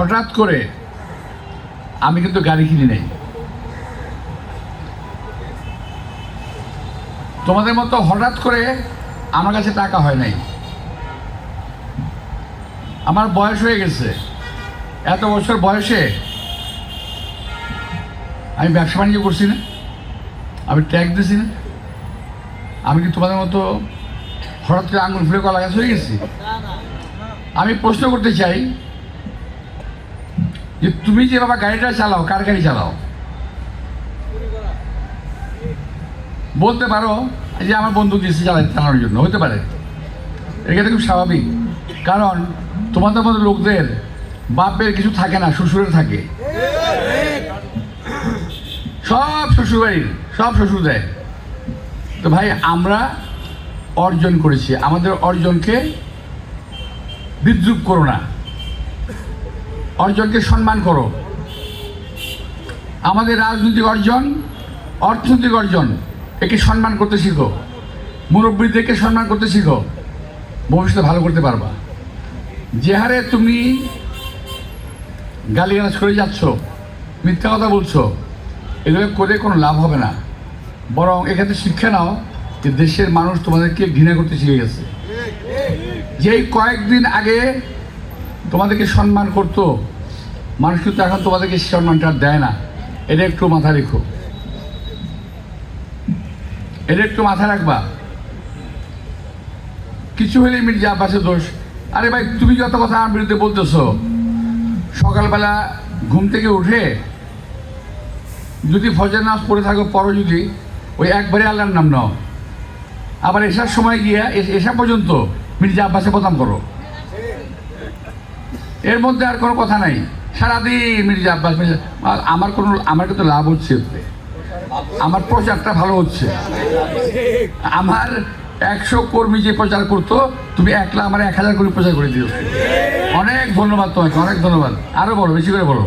হঠাৎ করে আমি কিন্তু গাড়ি কিনি নাই। তোমাদের মতো হঠাৎ করে আমার কাছে টাকা হয় নাই। আমার বয়স হয়ে গেছে, এত বছর বয়সে আমি ব্যবসা বাণিজ্য করছি না, আমি ট্যাক্স দিছি না। আমি কি তোমাদের মতো হঠাৎ করে আঙুল ফুলে কলা গাছ হয়ে গেছি? আমি প্রশ্ন করতে চাই যে তুমি যে বাবা গাড়িটা চালাও, কার গাড়ি চালাও? বলতে পারো যে আমার বন্ধু দিয়েছে চালানোর জন্য, হতে পারে, এটা খুব স্বাভাবিক। কারণ তোমাদের মতো লোকদের বাপের কিছু থাকে না, শ্বশুরের থাকে। সব শ্বশুরবাড়ির সব শ্বশুর দেয়। তো ভাই, আমরা অর্জন করেছি, আমাদের অর্জনকে বিদ্রূপ করো না, অর্জনকে সম্মান করো। আমাদের রাজনৈতিক অর্জন, অর্থনৈতিক অর্জন, একে সম্মান করতে শিখো, মুরব্বীদেরকে সম্মান করতে শিখো, ভবিষ্যতে ভালো করতে পারবা। যে হারে তুমি গালিগালাজ করে যাচ্ছ, মিথ্যা কথা বলছো, এগুলো করে কোনো লাভ হবে না। বরং এখানে শিক্ষা নাও যে দেশের মানুষ তোমাদেরকে ঘৃণা করতে শিখে গেছে। যেই কয়েকদিন আগে তোমাদেরকে সম্মান করতো মানুষ, কিন্তু এখন তোমাদেরকে সম্মানটা দেয় না। এটা একটু মাথায় রেখো, এটা একটু মাথায় রাখবা। কিছু হলে মির্জা আব্বাসের দোষ। আরে ভাই, তুমি যত কথা আমার বিরুদ্ধে বলতেছো, সকালবেলা ঘুম থেকে উঠে যদি ফজর নামাজ পড়ে থাকো, পরও যদি ওই একবারে আল্লাহর নাম নাও, আবার এসার সময় গিয়া এসা পর্যন্ত মির্জা আব্বাসে বদনাম করো, এর মধ্যে আর কোনো কথা নাই। সারাদিন মির্জা আব্বাস, আমার কিন্তু লাভ হচ্ছে, আমার প্রচারটা ভালো হচ্ছে। আমার 100 কর্মী যে প্রচার করতো, তুমি একলা আমার 1000 কর্মী প্রচার করে দিও। অনেক ধন্যবাদ তোমাকে, অনেক ধন্যবাদ। আরো বলো, বেশি করে বলো।